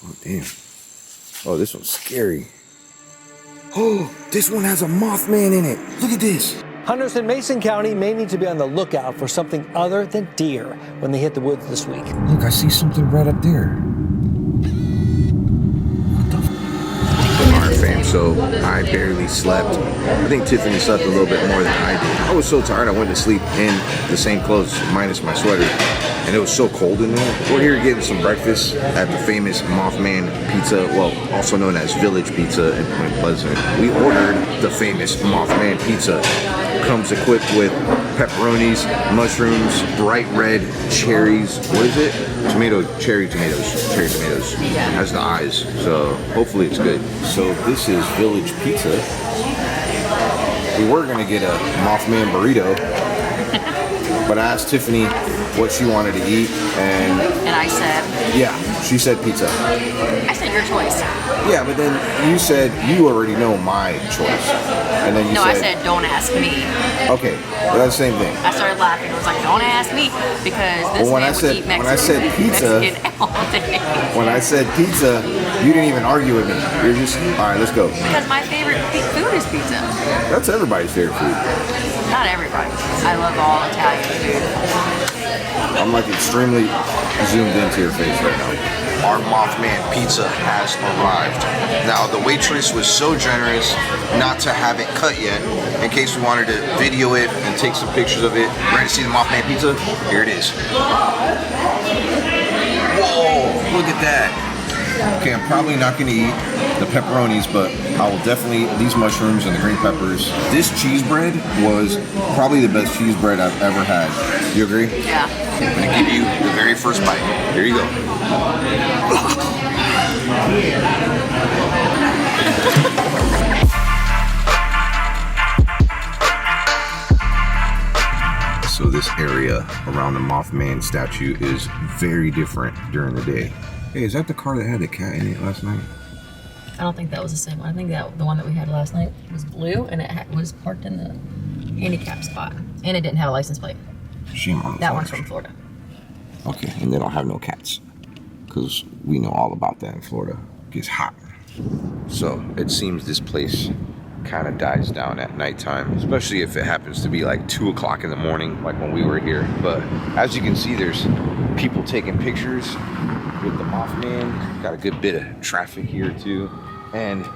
Oh, damn. Oh, this one's scary. Oh, this one has a Mothman in it. Look at this. Hunters in Mason County may need to be on the lookout for something other than deer when they hit the woods this week. Look, I see something right up there. Alright, fam, so I barely slept. I think Tiffany slept a little bit more than I did. I was so tired I went to sleep in the same clothes minus my sweater. And it was so cold in there. We're here getting some breakfast at the famous Mothman Pizza, well, also known as Village Pizza in Point Pleasant. We ordered the famous Mothman Pizza. Comes equipped with pepperonis, mushrooms, bright red cherries. What is it? Cherry tomatoes. Has the eyes. So hopefully it's good. So this is Village Pizza. We were gonna get a Mothman burrito, but I asked Tiffany what she wanted to eat, and I said, yeah, she said pizza. I said your choice. Yeah, but then you said you already know my choice, and then you I said don't ask me. Okay, well, that's the same thing. I started laughing. I was like, don't ask me, because this man would eat Mexican, when I said pizza, Mexican all day. When I said pizza, you didn't even argue with me. You're just, all right, let's go. Because my favorite food is pizza. That's everybody's favorite food. Not everybody. I love all Italian food. I'm like extremely zoomed into your face right now. Our Mothman pizza has arrived. Now, the waitress was so generous not to have it cut yet, in case we wanted to video it and take some pictures of it. Ready to see the Mothman pizza? Here it is. Whoa, look at that. Okay, I'm probably not gonna eat the pepperonis, but I will definitely eat these mushrooms and the green peppers. This cheese bread was probably the best cheese bread I've ever had. You agree? Yeah. I'm gonna give you the very first bite. Here you go. So this area around the Mothman statue is very different during the day. Hey, is that the car that had the cat in it last night? I don't think that was the same one. I think that the one that we had last night was blue, and it was parked in the handicap spot, and it didn't have a license plate. Shame on that one's from Florida. Okay, and they don't have no cats, because we know all about that in Florida. It gets hot. So it seems this place kind of dies down at nighttime, especially if it happens to be like 2 o'clock in the morning, like when we were here. But as you can see, there's people taking pictures with the Mothman. Got a good bit of traffic here too. And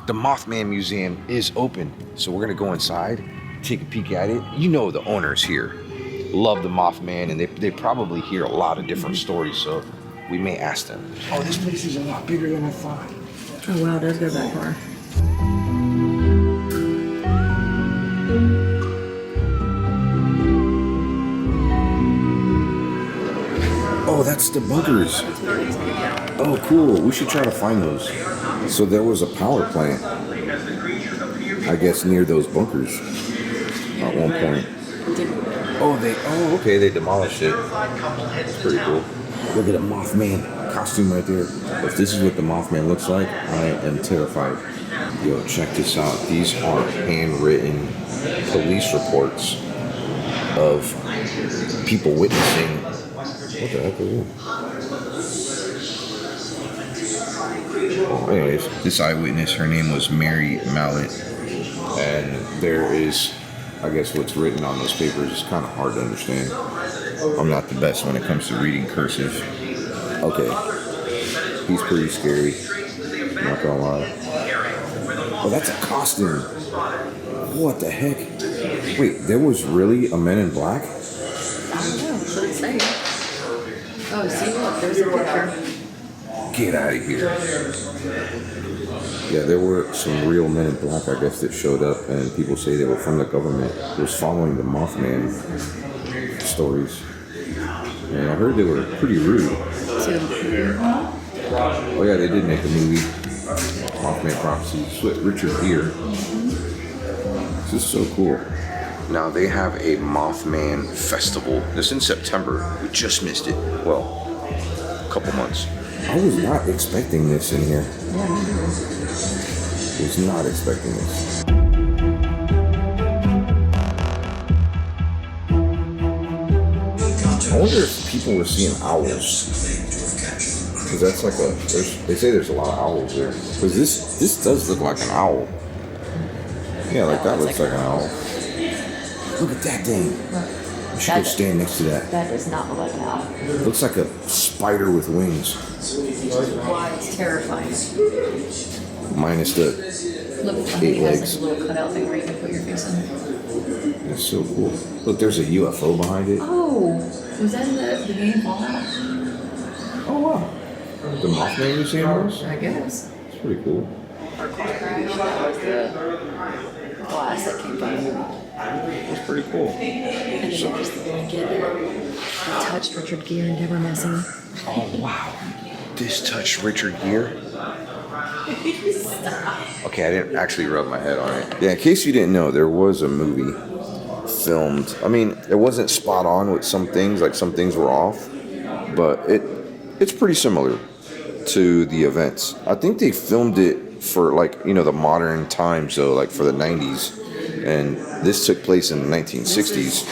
the Mothman Museum is open. So we're gonna go inside, take a peek at it. You know the owners here love the Mothman, and they probably hear a lot of different stories, so we may ask them. Oh, this place is a lot bigger than I thought. Oh wow, it does go that far. Oh, that's the bunkers. Oh, cool. We should try to find those. So there was a power plant, I guess, near those bunkers at one point. Oh, okay, they demolished it. That's pretty cool. Look at a Mothman costume right there. If this is what the Mothman looks like, I am terrified. Yo, check this out. These are handwritten police reports of people witnessing. What the heck is it? Oh, anyways, this eyewitness, her name was Mary Mallet, and there is, I guess what's written on those papers is kind of hard to understand. I'm not the best when it comes to reading cursive. Okay, he's pretty scary, not gonna lie. Oh, that's a costume. What the heck? Wait, there was really a Men in Black? I don't know, what did it say? Oh, see, look, there's a picture. Get out of here. Yeah, there were some real Men in Black, I guess, that showed up, and people say they were from the government. It was following the Mothman stories. And I heard they were pretty rude. Oh yeah, they did make a movie, Mothman Prophecy. It's with Richard Gere. This is so cool. Now they have a Mothman festival. It's in September. We just missed it. Well, a couple months. I was not expecting this in here. Yeah, me too. Was not expecting this. I wonder if people were seeing owls. Because that's like they say there's a lot of owls there. Because this does look like an owl. Yeah, like that looks like an owl. Look at that thing. You should go stand next to that. That does not look like an owl. Looks like a spider with wings. Why it's terrifying. Minus the Look, 8 it has legs. like a little cutout thing where you can put your face in. That's so cool. Look, there's a UFO behind it. Oh, was that in the game Fallout? Oh wow. The Mothman Museum was? I guess. It's pretty cool. Or car crash. That was the glass that came from it. That's pretty cool. And then just the blanket that touched Richard Gere and Deborah Messing. Oh wow. This touched Richard Gere? Okay, I didn't actually rub my head on it. Yeah, in case you didn't know, there was a movie filmed. I mean, it wasn't spot on with some things, like some things were off, but it's pretty similar to the events. I think they filmed it for like, you know, the modern times though, like for the 90s. And this took place in the 1960s.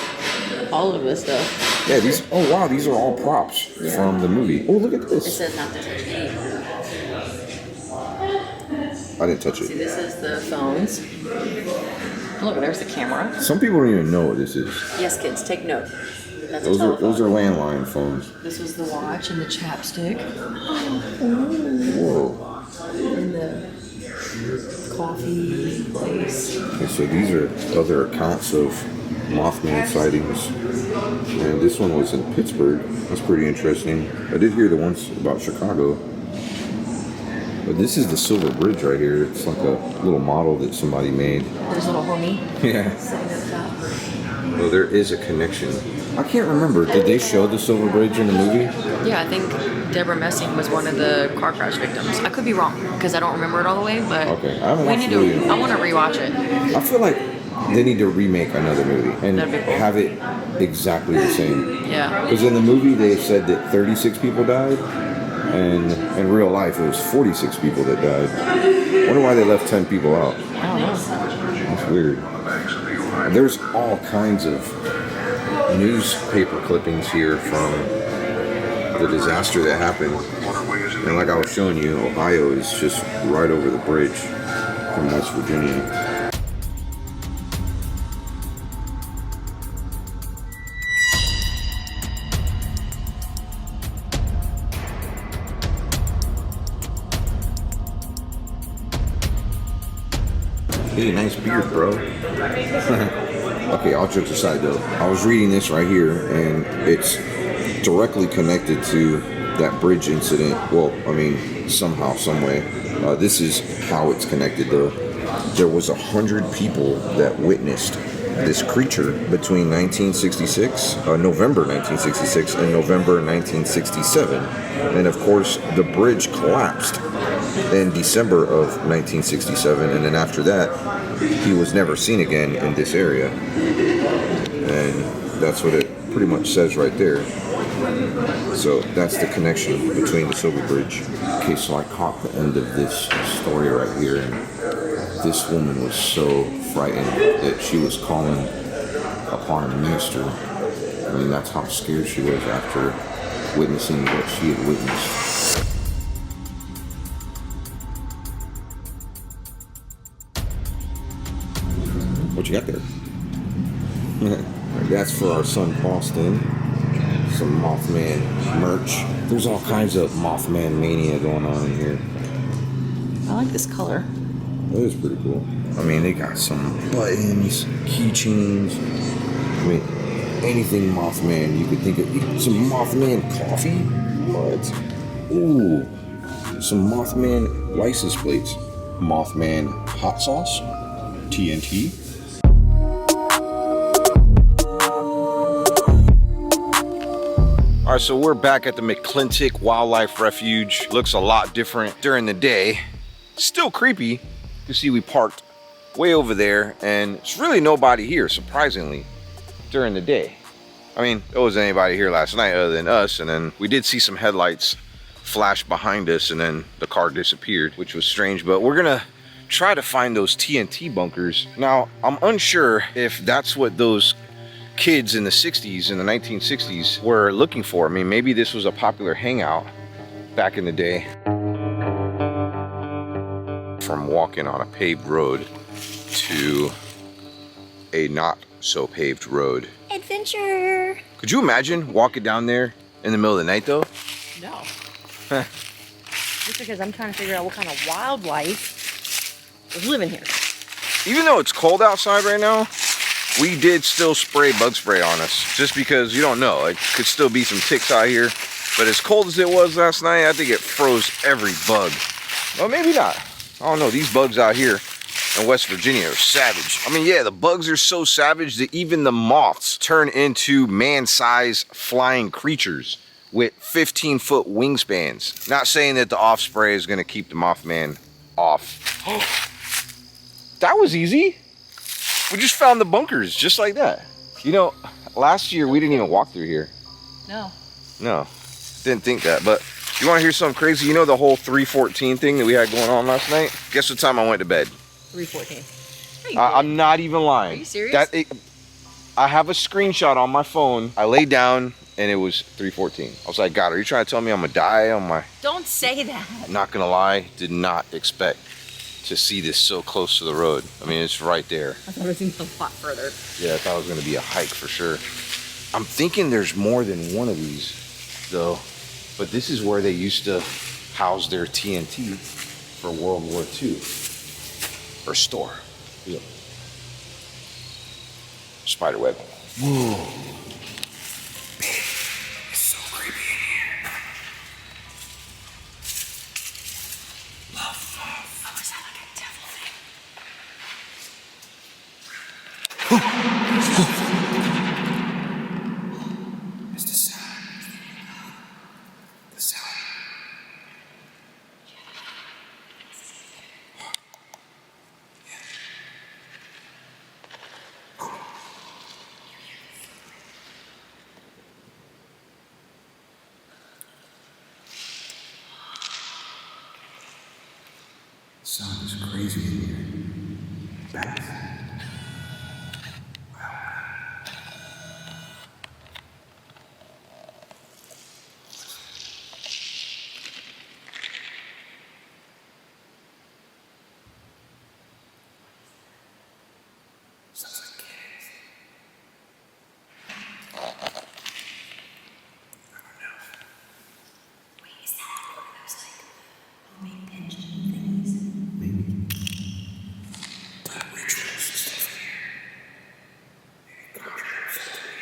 All of this stuff. Yeah, oh wow, these are all props from the movie. Oh, look at It this. says not to touch me. I didn't touch See, it. this is the phones. Look, there's the camera. Some people don't even know what this is. Yes, kids, take note. That's Those a telephone. are landline phones. This was the watch and the chapstick. Whoa. And the coffee place. Okay, so these are other accounts of Mothman sightings. And this one was in Pittsburgh. That's pretty interesting. I did hear the ones about Chicago. But this is the Silver Bridge right here. It's like a little model that somebody made. There's a little homie Yeah. sitting at the top. Well, there is a connection. I can't remember. Did they show the Silver Bridge in the movie? Yeah, I think Deborah Messing was one of the car crash victims. I could be wrong because I don't remember it all the way, but Okay, I haven't we watched need the movie. to. I want to rewatch it. I feel like they need to remake another movie and That'd be cool. have it exactly the same. Yeah. Because in the movie they said that 36 people died, and in real life it was 46 people that died. I wonder why they left 10 people out. I don't know. That's weird. There's all kinds of newspaper clippings here from the disaster that happened. And like I was showing you, Ohio is just right over the bridge from West Virginia. Hey, nice beard, bro. Okay, all jokes aside though, I was reading this right here and it's directly connected to that bridge incident. Well, I mean, somehow, some way. This is how it's connected though. There was 100 people that witnessed this creature between November 1966 and November 1967. And of course, the bridge collapsed in December of 1967, and then after that, he was never seen again in this area. And that's what it pretty much says right there. So that's the connection between the Silver Bridge. Okay, so I caught the end of this story right here, and this woman was so frightened that she was calling upon a minister. I mean, that's how scared she was after witnessing what she had witnessed. What you got there? That's for our son Boston. Some Mothman merch. There's all kinds of Mothman mania going on in here. I like this color. That is pretty cool. I mean, they got some buttons, keychains. I mean, anything Mothman you could think of. Some Mothman coffee? What? Ooh. Some Mothman license plates. Mothman hot sauce. TNT. All right, so we're back at the McClintock Wildlife Refuge. Looks a lot different during the day. Still creepy. You see we parked way over there and it's really nobody here, surprisingly, during the day. I mean, there wasn't anybody here last night other than us, and then we did see some headlights flash behind us and then the car disappeared, which was strange, but we're gonna try to find those TNT bunkers. Now, I'm unsure if that's what those kids in the 60s, in the 1960s, were looking for. I mean, maybe this was a popular hangout back in the day. From walking on a paved road to a not so paved road. Adventure! Could you imagine walking down there in the middle of the night though? No. Just because I'm trying to figure out what kind of wildlife is living here. Even though it's cold outside right now, we did still spray bug spray on us. Just because you don't know, it could still be some ticks out here. But as cold as it was last night, I think it froze every bug. Well, maybe not. I don't know, these bugs out here in West Virginia are savage. I mean, yeah, the bugs are so savage that even the moths turn into man-sized flying creatures with 15-foot wingspans. Not saying that the off spray is gonna keep the Mothman off. That was easy. We just found the bunkers just like that. You know, last year we didn't even walk through here. No. No, didn't think that, but you wanna hear something crazy? You know the whole 3:14 thing that we had going on last night? Guess what time I went to bed? 3:14. I'm not even lying. Are you serious? I have a screenshot on my phone. I laid down and it was 3:14. I was like, God, are you trying to tell me I'm gonna die on my... Don't say that. I'm not gonna lie, did not expect to see this so close to the road. I mean, it's right there. I thought it was even a lot further. Yeah, I thought it was gonna be a hike for sure. I'm thinking there's more than one of these though, but this is where they used to house their TNT for World War II. Or store. Yeah. Spider web. Whoa. It's so creepy in here. Love. Oh, is that like a devil thing? It's the sound. The sound. Sound is crazy in here. Bad. Wow. Sounds like kids. I don't know. Wait, is that one of those like homemade pension things? Maybe. Black rituals and stuff in here. Maybe conjuring something.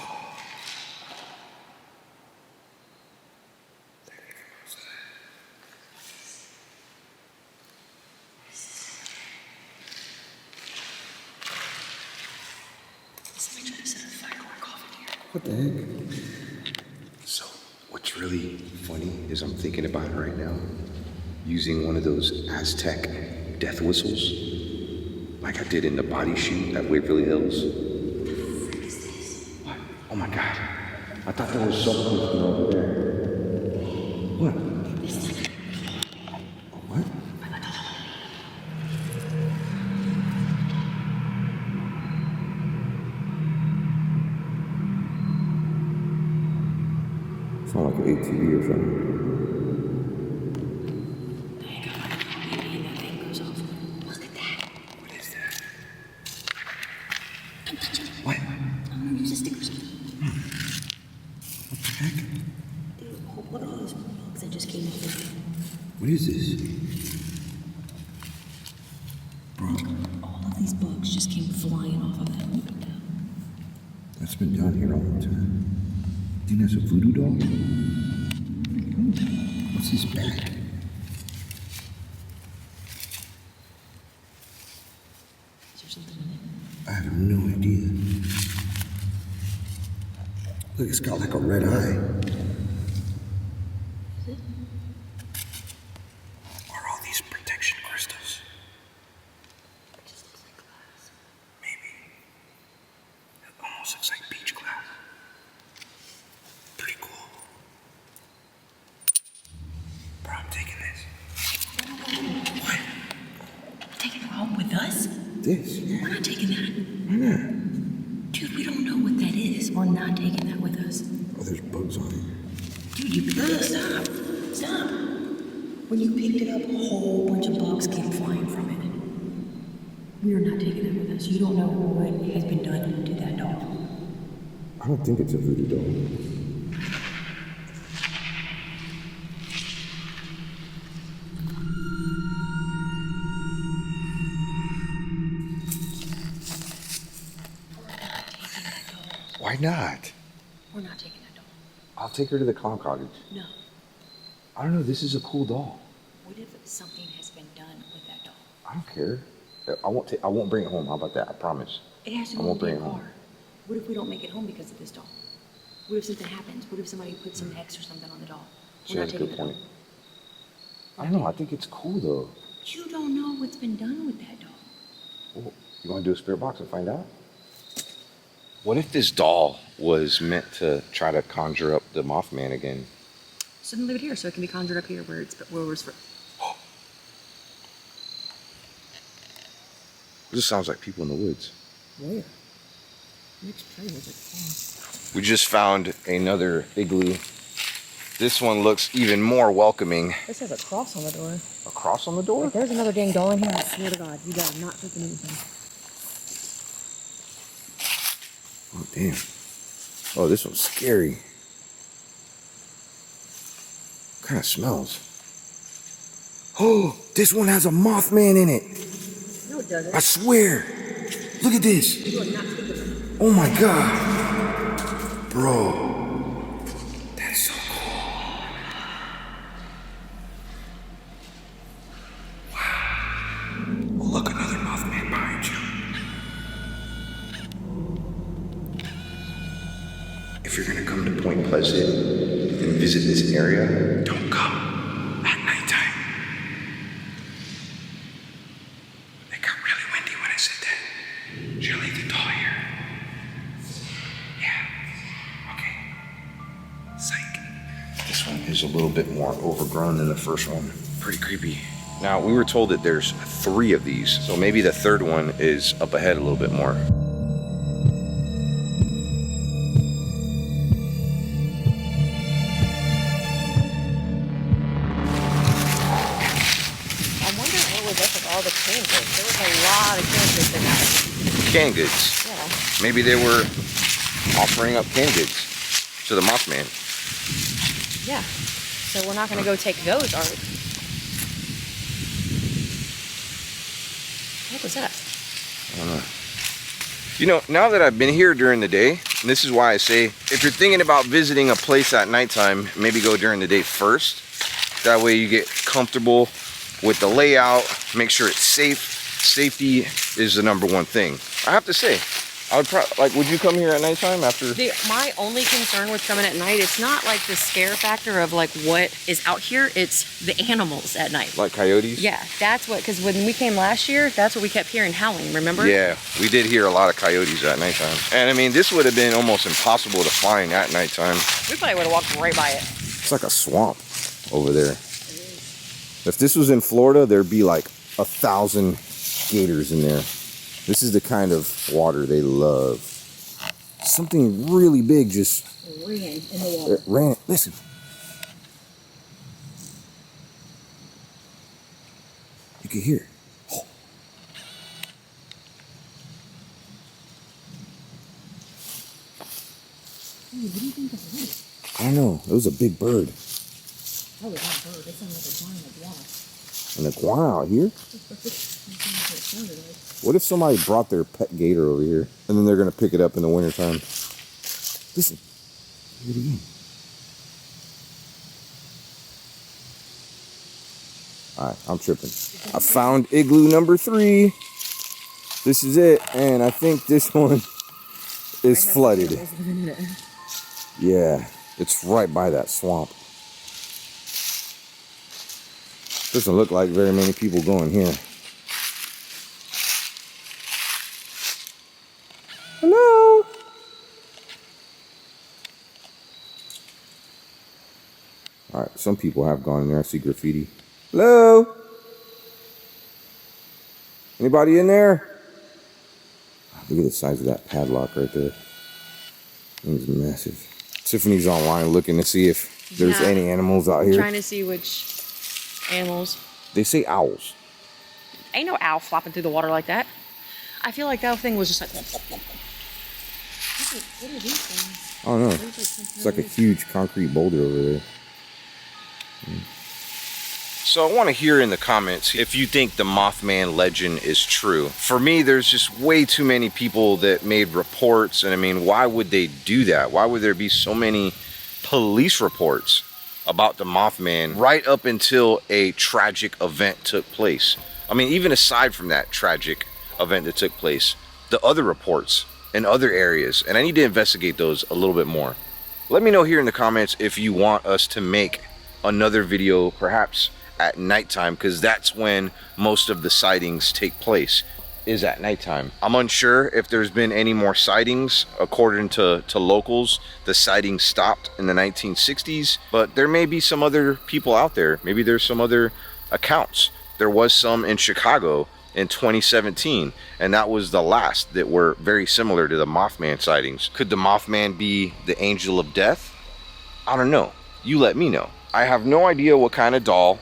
Oh. There they come outside. Somebody trying to set a firework off in here. What the heck? So, what's really funny is I'm thinking about it right now, using one of those Aztec death whistles, like I did in the body shoot at Waverly Hills. What? Oh my God. I thought there was something from over there. What? What? Sound like an ATV or something. Maybe that thing goes off. Look at that. What is that? Don't touch it. What? I'm gonna use a stick or something. What the heck? Dude, look at all those bugs that just came in here. What is this? Bro, All of these bugs just came flying off of that window. that's been down here all the time. Do you think that's a voodoo doll? What's this bag? Is there something in it? I have no idea. Look, it's got like a red eye. Is it? Are all these protection crystals? It just looks like glass. Maybe. It almost looks like beach glass. Pretty cool. Bro, I'm taking this. What? Taking it home with us? This? We're not taking that. Why not? Dude, we don't know what that is. this. We're not taking that with us. Oh, there's bugs on it. Dude, you picked it up. Stop. When you picked it up, a whole bunch of bugs came flying from it. We are not taking that with us. You don't know what has been done to that doll. I don't think it's a voodoo doll. Why not? We're not taking that doll. I'll take her to the clown cottage. No. I don't know, this is a cool doll. What if something has been done with that doll? I don't care. I won't bring it home. How about that? I promise. It has to I go won't in bring the it home. car. What if we don't make it home because of this doll? What if something happens? What if somebody puts some X or something on the doll? She We're has not a taking good it point. home. I don't know. I think it's cool though. You don't know what's been done with that doll. Well, you want to do a spirit box and find out? What if this doll was meant to try to conjure up the Mothman again? So then leave it here so it can be conjured up here where it's for. This sounds like people in the woods. Where? We just found another igloo. This one looks even more welcoming. This has a cross on the door. A cross on the door? If there's another dang doll in here, I swear to God, you guys are not taking anything. Oh, damn. Oh, this one's scary. What kind of smells? Oh, this one has a Mothman in it. No, it doesn't. I swear. Look at this. You are not taking it. Oh my God. Bro. That is so cool. Wow. Oh, look, another Mothman behind you. If you're gonna come to Point Pleasant and visit this area, don't come at nighttime. It got really windy when I said that. Should I leave the doll here? Yeah. Okay. Psych. This one is a little bit more overgrown than the first one. Pretty creepy. Now, we were told that there's 3 of these, so maybe the third one is up ahead a little bit more. All the canned goods. There was a lot of canned goods in that. Canned goods. Yeah. Maybe they were offering up canned goods to the Mothman. Yeah. So we're not going to go take those, are we? What was that? I don't know. You know, now that I've been here during the day, and this is why I say, if you're thinking about visiting a place at nighttime, maybe go during the day first. That way you get comfortable with the layout, make sure it's safe. Safety is the #1 thing. I have to say, I would would you come here at nighttime after? My only concern with coming at night, it's not like the scare factor of like what is out here, it's the animals at night. Like coyotes? Yeah, that's what, because when we came last year, that's what we kept hearing howling, remember? Yeah, we did hear a lot of coyotes at nighttime. And I mean, this would have been almost impossible to find at nighttime. We probably would have walked right by it. It's like a swamp over there. If this was in Florida, there'd be like 1,000 gators in there. This is the kind of water they love. Something really big just ran in the water. It ran. Listen. You can hear it. Oh. Hey, what do you think that was? I don't know. It was a big bird. That was not a bird. It sounded like a giant iguana. An iguana out here? What if somebody brought their pet gator over here and then they're going to pick it up in the wintertime? Listen. Hear it again. Alright, I'm tripping. I found igloo #3. This is it. And I think this one is flooded. Yeah, it's right by that swamp. Doesn't look like very many people going here. Hello? Alright, some people have gone in there. I see graffiti. Hello? Anybody in there? Look at the size of that padlock right there. It's massive. Tiffany's online looking to see if there's any animals out here. Trying to see which animals. They say owls. Ain't no owl flopping through the water like that. I feel like that thing was just like. What are these things? I don't know. It's like a huge concrete boulder over there. So I want to hear in the comments if you think the Mothman legend is true. For me, there's just way too many people that made reports. And I mean, why would they do that? Why would there be so many police reports about the Mothman right up until a tragic event took place? I mean, even aside from that tragic event that took place, the other reports in other areas, and I need to investigate those a little bit more. Let me know here in the comments if you want us to make another video, perhaps at nighttime, because that's when most of the sightings take place, is at nighttime. I'm unsure if there's been any more sightings. According to locals, the sightings stopped in the 1960s, but there may be some other people out there. Maybe there's some other accounts. There was some in Chicago in 2017, and that was the last that were very similar to the Mothman sightings. Could the Mothman be the angel of death? I don't know. You let me know. I have no idea what kind of doll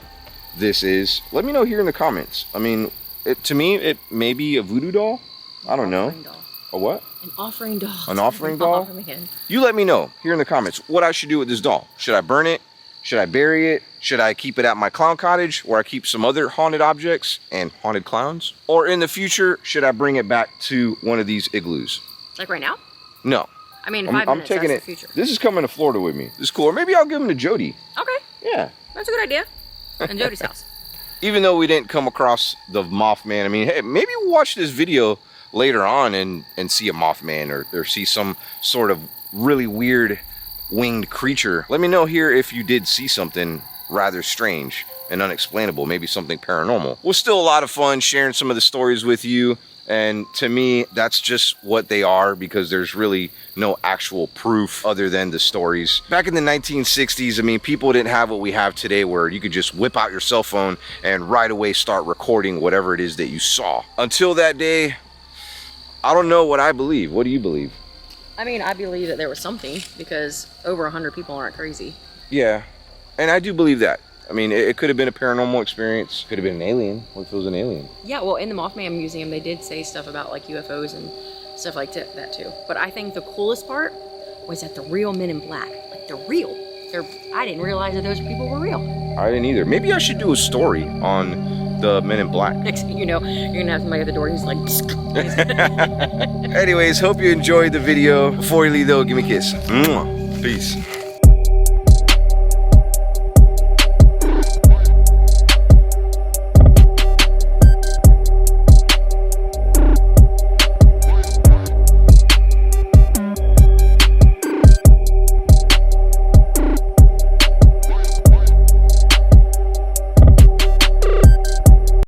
this is. Let me know here in the comments. I mean, to me, it may be a voodoo doll. I don't know. A what? An offering doll. An offering doll? You let me know here in the comments what I should do with this doll. Should I burn it? Should I bury it? Should I keep it at my clown cottage where I keep some other haunted objects and haunted clowns? Or in the future, should I bring it back to one of these igloos? Like right now? No. I mean, 5 minutes, taking that's it. the future. This is coming to Florida with me. This is cool. Or maybe I'll give him to Jody. Okay. Yeah. That's a good idea. And Jody's house. Even though we didn't come across the Mothman, I mean, hey, maybe we'll watch this video later on and see a Mothman or see some sort of really weird winged creature. Let me know here if you did see something rather strange and unexplainable, maybe something paranormal. It was still a lot of fun sharing some of the stories with you, and to me that's just what they are, because there's really no actual proof other than the stories. Back in the 1960s, I mean, people didn't have what we have today where you could just whip out your cell phone and right away start recording whatever it is that you saw. Until that day, I don't know what I believe. What do you believe? I mean, I believe that there was something, because over 100 people aren't crazy. Yeah, and I do believe that. I mean, it could have been a paranormal experience. Could have been an alien. What if it was an alien? Yeah, well, in the Mothman Museum, they did say stuff about like UFOs and stuff like that too. But I think the coolest part was that the real Men in Black, like they're real. I didn't realize that those people were real. I didn't either. Maybe I should do a story on the Men in Black. Next thing you know, you're gonna have somebody at the door who's like... Anyways, hope you enjoyed the video. Before you leave though, give me a kiss. Mwah. Peace.